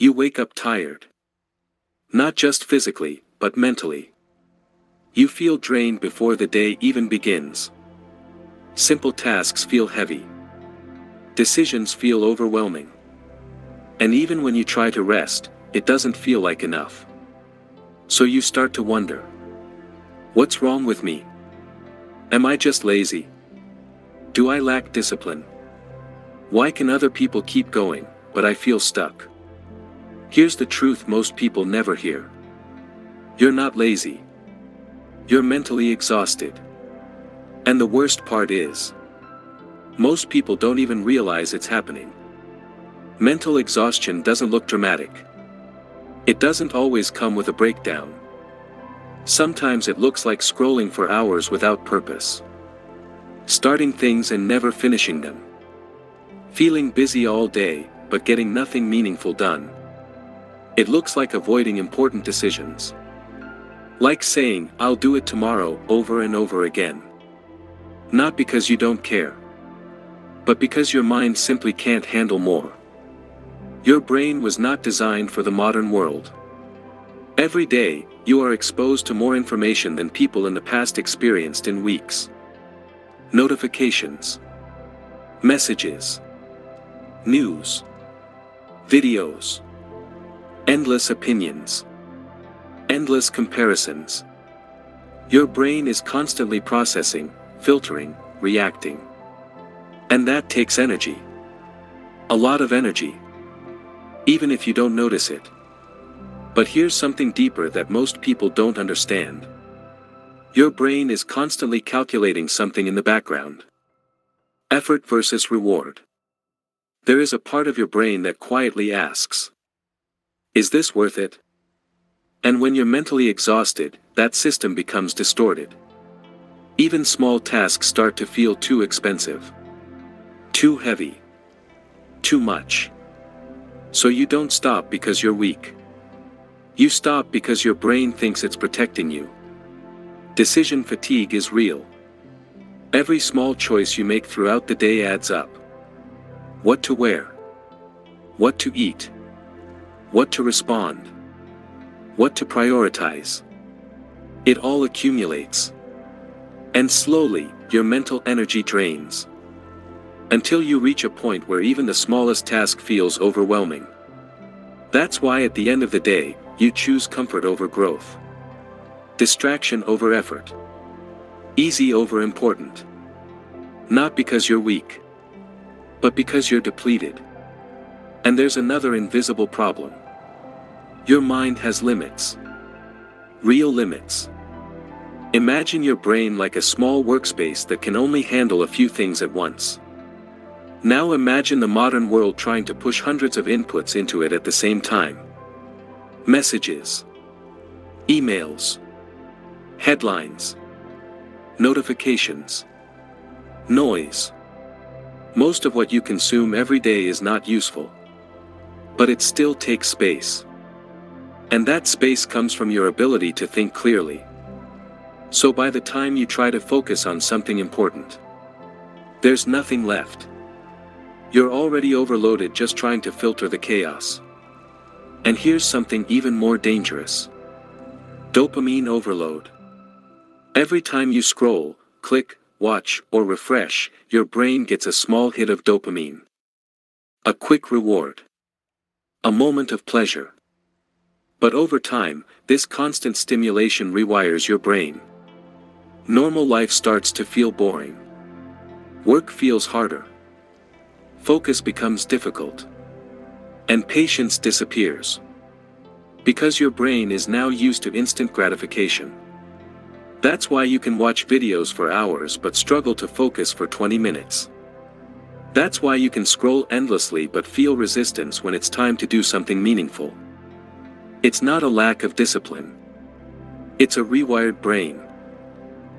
You wake up tired. Not just physically, but mentally. You feel drained before the day even begins. Simple tasks feel heavy. Decisions feel overwhelming. And even when you try to rest, it doesn't feel like enough. So you start to wonder. What's wrong with me? Am I just lazy? Do I lack discipline? Why can other people keep going, but I feel stuck? Here's the truth most people never hear. You're not lazy. You're mentally exhausted. And the worst part is, most people don't even realize it's happening. Mental exhaustion doesn't look dramatic. It doesn't always come with a breakdown. Sometimes it looks like scrolling for hours without purpose. Starting things and never finishing them. Feeling busy all day, but getting nothing meaningful done. It looks like avoiding important decisions. Like saying, "I'll do it tomorrow," over and over again. Not because you don't care, but because your mind simply can't handle more. Your brain was not designed for the modern world. Every day, you are exposed to more information than people in the past experienced in weeks. Notifications, messages, news, videos, endless opinions, endless comparisons. Your brain is constantly processing, filtering, reacting. And that takes energy. A lot of energy. Even if you don't notice it. But here's something deeper that most people don't understand. Your brain is constantly calculating something in the background. Effort versus reward. There is a part of your brain that quietly asks, is this worth it? And when you're mentally exhausted, that system becomes distorted. Even small tasks start to feel too expensive. Too heavy. Too much. So you don't stop because you're weak. You stop because your brain thinks it's protecting you. Decision fatigue is real. Every small choice you make throughout the day adds up. What to wear. What to eat. What to respond. What to prioritize. It all accumulates. And slowly, your mental energy drains. Until you reach a point where even the smallest task feels overwhelming. That's why at the end of the day, you choose comfort over growth. Distraction over effort. Easy over important. Not because you're weak, but because you're depleted. And there's another invisible problem. Your mind has limits. Real limits. Imagine your brain like a small workspace that can only handle a few things at once. Now imagine the modern world trying to push hundreds of inputs into it at the same time. Messages. Emails. Headlines. Notifications. Noise. Most of what you consume every day is not useful. But it still takes space. And that space comes from your ability to think clearly. So by the time you try to focus on something important, there's nothing left. You're already overloaded just trying to filter the chaos. And here's something even more dangerous. Dopamine overload. Every time you scroll, click, watch, or refresh, your brain gets a small hit of dopamine. A quick reward. A moment of pleasure. But over time, this constant stimulation rewires your brain. Normal life starts to feel boring. Work feels harder. Focus becomes difficult. And patience disappears. Because your brain is now used to instant gratification. That's why you can watch videos for hours but struggle to focus for 20 minutes. That's why you can scroll endlessly but feel resistance when it's time to do something meaningful. It's not a lack of discipline. It's a rewired brain.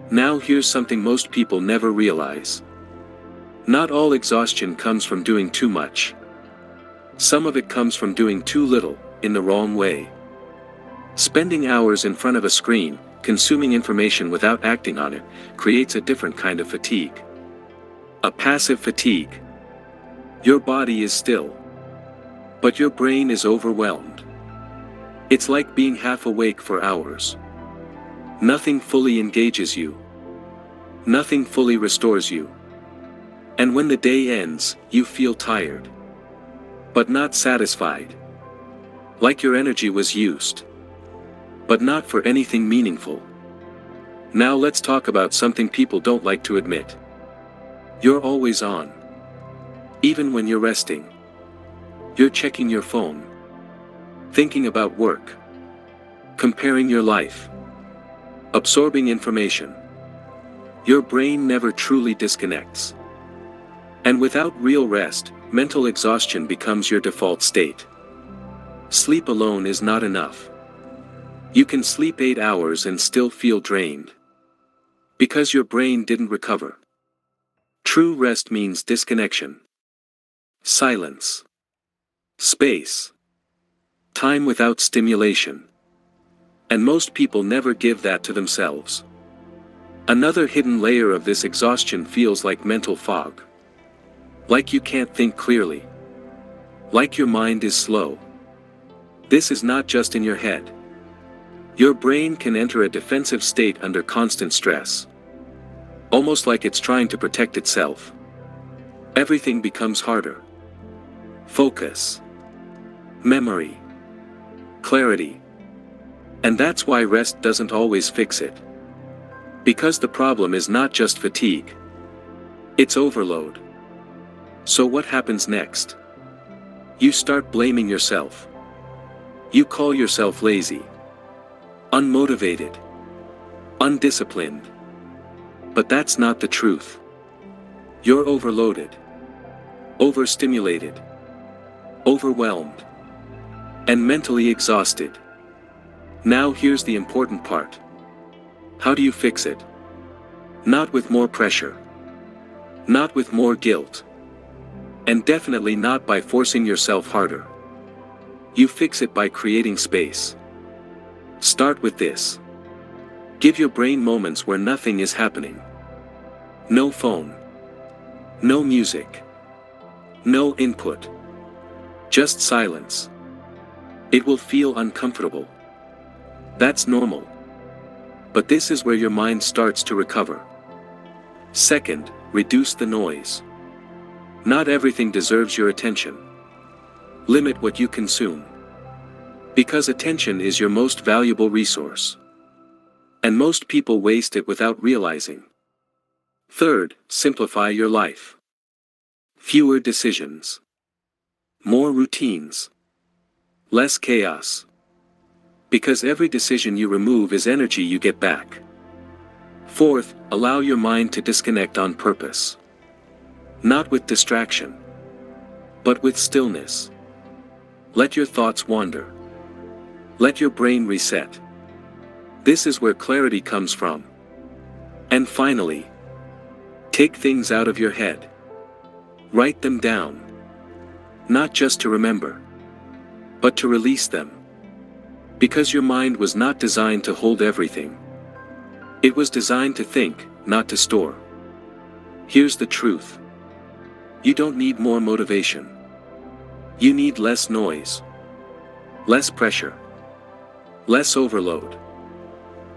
Now here's something most people never realize. Not all exhaustion comes from doing too much. Some of it comes from doing too little, in the wrong way. Spending hours in front of a screen, consuming information without acting on it, creates a different kind of fatigue. A passive fatigue. Your body is still. But your brain is overwhelmed. It's like being half awake for hours. Nothing fully engages you. Nothing fully restores you. And when the day ends, you feel tired. But not satisfied. Like your energy was used. But not for anything meaningful. Now let's talk about something people don't like to admit. You're always on. Even when you're resting. You're checking your phone. Thinking about work. Comparing your life. Absorbing information. Your brain never truly disconnects. And without real rest, mental exhaustion becomes your default state. Sleep alone is not enough. You can sleep 8 hours and still feel drained. Because your brain didn't recover. True rest means disconnection. Silence. Space. Time without stimulation. And most people never give that to themselves. Another hidden layer of this exhaustion feels like mental fog. Like you can't think clearly. Like your mind is slow. This is not just in your head. Your brain can enter a defensive state under constant stress. Almost like it's trying to protect itself. Everything becomes harder. Focus. Memory. Clarity. And that's why rest doesn't always fix it. Because the problem is not just fatigue. It's overload. So what happens next? You start blaming yourself. You call yourself lazy. Unmotivated. Undisciplined. But that's not the truth. You're overloaded. Overstimulated. Overwhelmed. And mentally exhausted. Now here's the important part. How do you fix it? Not with more pressure. Not with more guilt. And definitely not by forcing yourself harder. You fix it by creating space. Start with this. Give your brain moments where nothing is happening. No phone. No music. No input. Just silence. It will feel uncomfortable. That's normal. But this is where your mind starts to recover. Second, reduce the noise. Not everything deserves your attention. Limit what you consume. Because attention is your most valuable resource. And most people waste it without realizing. Third, simplify your life. Fewer decisions. More routines. Less chaos. Because every decision you remove is energy you get back. Fourth, allow your mind to disconnect on purpose. Not with distraction. But with stillness. Let your thoughts wander. Let your brain reset. This is where clarity comes from. And finally, take things out of your head. Write them down. Not just to remember, but to release them. Because your mind was not designed to hold everything. It was designed to think, not to store. Here's the truth. You don't need more motivation. You need less noise. Less pressure. Less overload.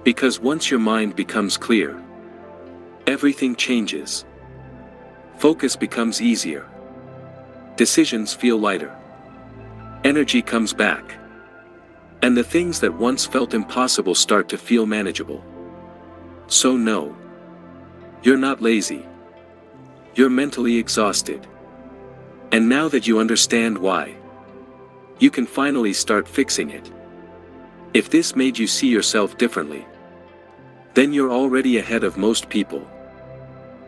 Because once your mind becomes clear, everything changes. Focus becomes easier. Decisions feel lighter. Energy comes back. And the things that once felt impossible start to feel manageable. So no. You're not lazy. You're mentally exhausted. And now that you understand why, you can finally start fixing it. If this made you see yourself differently, then you're already ahead of most people.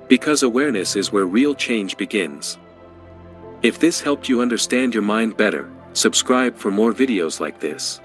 Because awareness is where real change begins. If this helped you understand your mind better, subscribe for more videos like this.